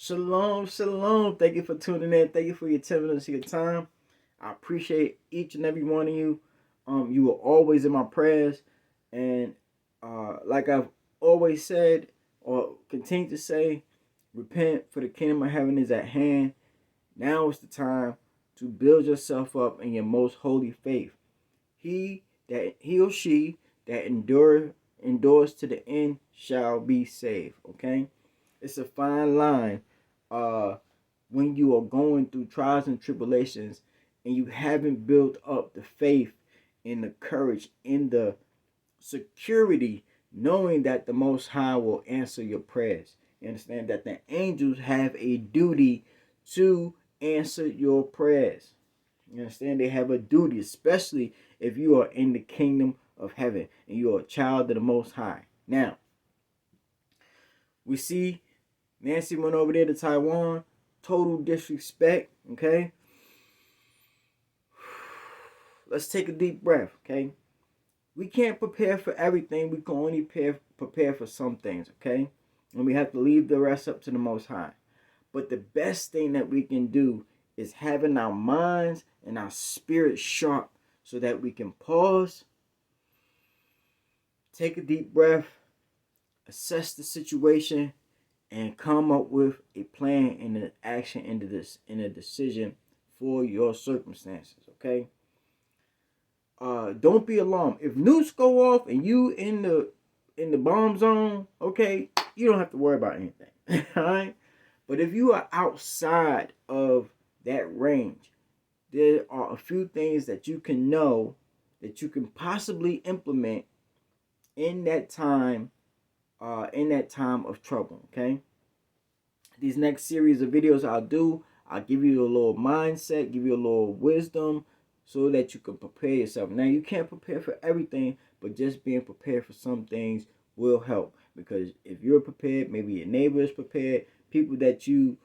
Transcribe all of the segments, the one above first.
Shalom, shalom. Thank you for tuning in. Thank you for your 10 minutes of your time. I appreciate each and every one of you. You are always in my prayers. And like I've always said, or continue to say, repent, for the kingdom of heaven is at hand. Now is the time to build yourself up in your most holy faith. He or she that endures to the end shall be saved. Okay? It's a fine line when you are going through trials and tribulations and you haven't built up the faith and the courage and the security, knowing that the Most High will answer your prayers. You understand that the angels have a duty to answer your prayers. You understand? They have a duty, especially if you are in the kingdom of heaven and you are a child of the Most High. Now, we see Nancy went over there to Taiwan. Total disrespect, okay? Let's take a deep breath, okay? We can't prepare for everything. We can only prepare for some things, okay? And we have to leave the rest up to the Most High. But the best thing that we can do is having our minds and our spirits sharp so that we can pause, take a deep breath, assess the situation, and come up with a plan and an action in a decision for your circumstances. Okay. Don't be alarmed. If nukes go off and you in the bomb zone, okay, you don't have to worry about anything. All right. But if you are outside of that range, there are a few things that you can know that you can possibly implement in that time of trouble. Okay. These next series of videos I'll give you a little mindset, give you a little wisdom so that you can prepare yourself. Now, you can't prepare for everything, but just being prepared for some things will help. Because if you're prepared, maybe your neighbor is prepared, people that you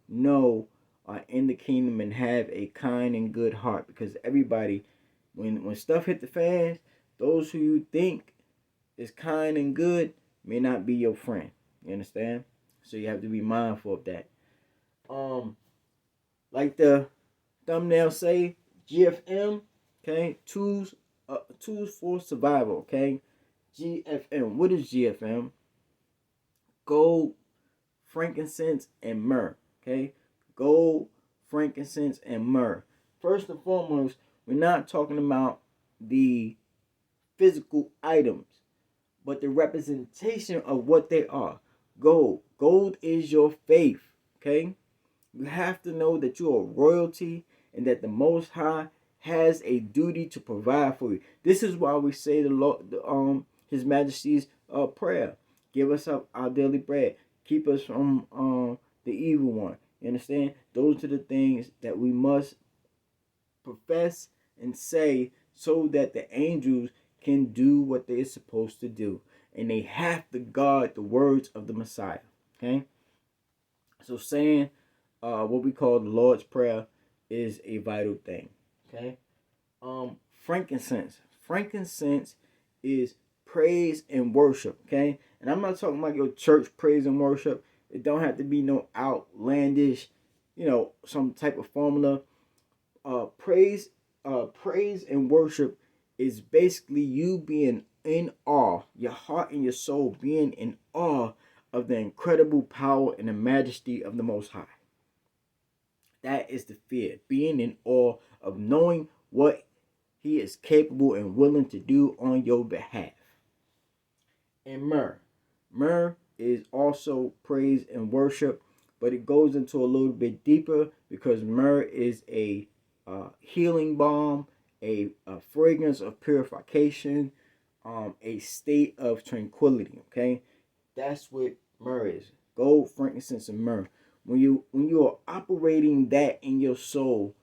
know are in the kingdom and have a kind and good heart. Because everybody, when stuff hit the fans, those who you think is kind and good may not be your friend. You understand? So you have to be mindful of that. Like the thumbnail say, G.F.M. Okay, tools for survival. Okay, G.F.M. What is G.F.M? Gold, frankincense, and myrrh. Okay, gold, frankincense, and myrrh. First and foremost, we're not talking about the physical items, but the representation of what they are. Gold. Gold is your faith. Okay? You have to know that you are royalty and that the Most High has a duty to provide for you. This is why we say the Lord, His Majesty's prayer. Give us up our daily bread. Keep us from the evil one. You understand? Those are the things that we must profess and say so that the angels can do what they're supposed to do. And they have to guard the words of the Messiah. Okay? So saying what we call the Lord's Prayer is a vital thing. Okay? Frankincense. Frankincense is praise and worship. Okay? And I'm not talking about your church praise and worship. It don't have to be no outlandish, some type of formula. Praise and worship is basically you being in awe, your heart and your soul being in awe of the incredible power and the majesty of the Most High. That is the fear, being in awe of knowing what He is capable and willing to do on your behalf. And myrrh. Myrrh is also praise and worship, but it goes into a little bit deeper because myrrh is a healing balm, a fragrance of purification, a state of tranquility. Okay, that's what myrrh is. Gold, frankincense, and myrrh. When you are operating that in your soul,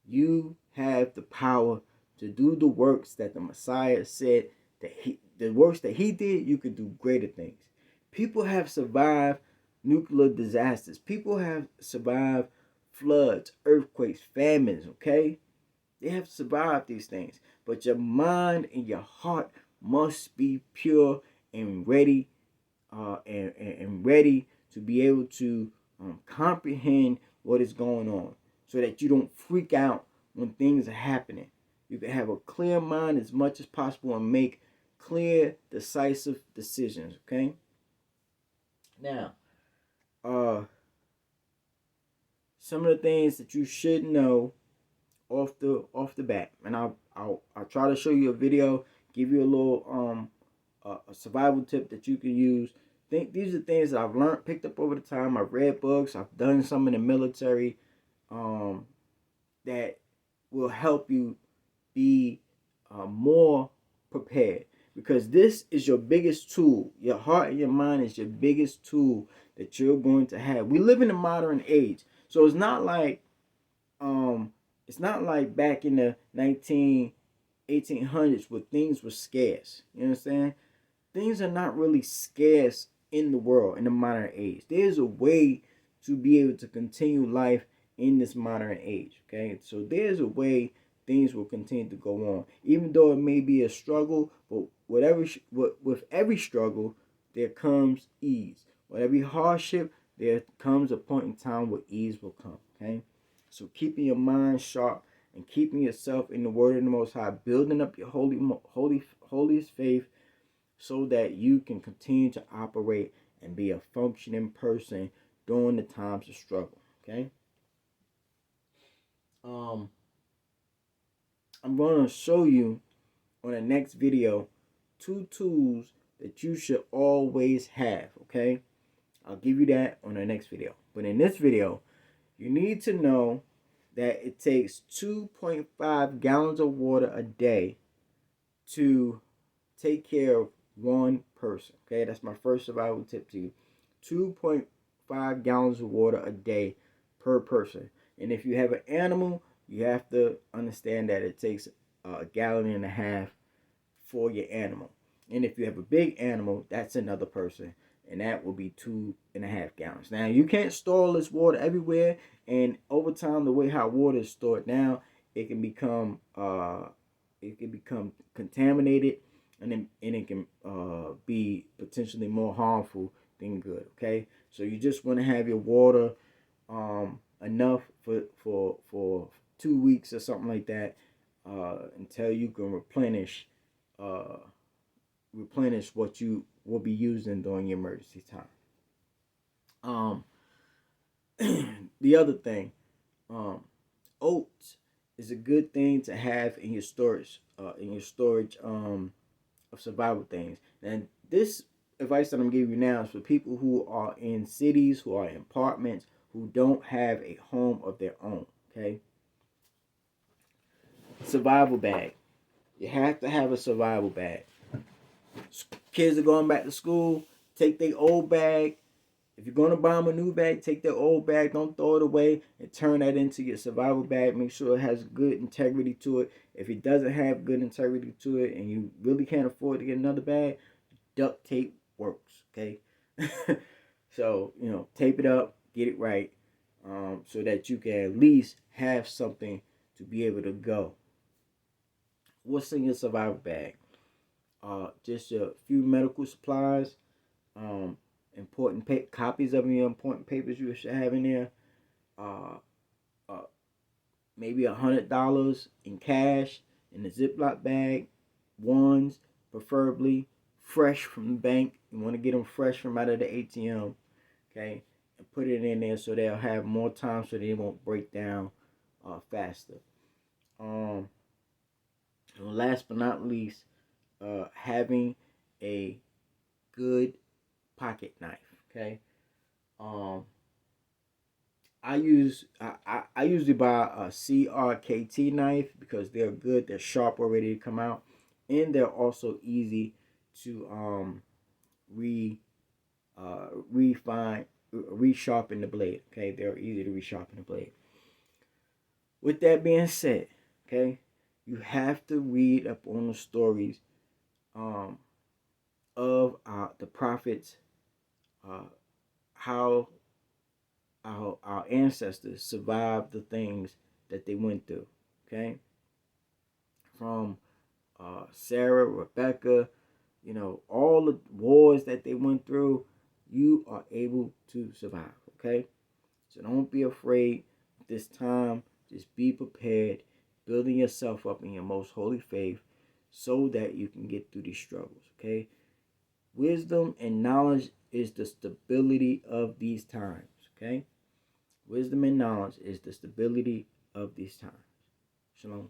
you have the power to do the works that the Messiah said that the works that He did. You could do greater things. People have survived nuclear disasters. People have survived floods, earthquakes, famines, okay? They have survived these things. But your mind and your heart must be pure and ready and ready to be able to comprehend what is going on, so that you don't freak out when things are happening. You can have a clear mind as much as possible and make clear, decisive decisions. Okay. Now, uh, some of the things that you should know off the bat, and I'll try to show you a video, give you a little a survival tip that you can use. Think these are things that I've learned, picked up over the time. I've read books. I've done some in the military, um, that will help you be more prepared, because this is your biggest tool. Your heart and your mind is your biggest tool that you're going to have. We live in a modern age, so um it's not like back in the 1800s where things were scarce. You understand? Things are not really scarce in the world in the modern age. There's a way to be able to continue life in this modern age. Okay, so there's a way things will continue to go on, even though it may be a struggle. But with every struggle, there comes ease. With every hardship, there comes a point in time where ease will come. Okay, so keeping your mind sharp and keeping yourself in the Word of the Most High, building up your holiest faith, so that you can continue to operate and be a functioning person during the times of struggle. Okay. Um, I'm going to show you on the next video 2 tools that you should always have. Okay. I'll give you that on the next video. But in this video, you need to know that it takes 2.5 gallons of water a day to take care of one person. Okay, that's my first survival tip to you. 2.5 gallons of water a day per person. And if you have an animal, you have to understand that it takes a gallon and a half for your animal. And if you have a big animal, that's another person, and that will be 2.5 gallons. Now, you can't store all this water everywhere, and over time, the way how water is stored now, it can become contaminated, and it can be potentially more harmful than good. Okay, so you just want to have your water enough for 2 weeks or something like that, until you can uh, replenish what you will be using during your emergency time. The other thing, um, oats is a good thing to have in your storage, of survival things. And this advice that I'm giving you now is for people who are in cities, who are in apartments, who don't have a home of their own. Okay, survival bag. You have to have a survival bag. Kids are going back to school. Take their old bag. If you're going to buy them a new bag, take their old bag. Don't throw it away and turn that into your survival bag. Make sure it has good integrity to it. If it doesn't have good integrity to it and you really can't afford to get another bag, duct tape works. Okay. So, tape it up, get it right, so that you can at least have something to be able to go. What's in your survival bag? Just a few medical supplies, um, copies of your important papers you should have in there. Uh, uh, Maybe $100 in cash in a Ziploc bag. Ones, preferably fresh from the bank. You want to get them fresh from out of the ATM. Okay, and put it in there so they'll have more time, so they won't break down faster. And last but not least, having a good pocket knife. Okay. Um, I usually buy a CRKT knife because they're good. They're sharp already to come out, and they're also easy to refine, resharpen the blade. Okay, they're easy to resharpen the blade. With that being said, okay, you have to read up on the stories um, of the prophets, uh, how our ancestors survived the things that they went through. Okay, from Sarah, Rebecca, all the wars that they went through, you are able to survive, okay? So don't be afraid this time. Just be prepared, building yourself up in your most holy faith so that you can get through these struggles, okay? Wisdom and knowledge is the stability of these times, okay? Wisdom and knowledge is the stability of these times. Shalom.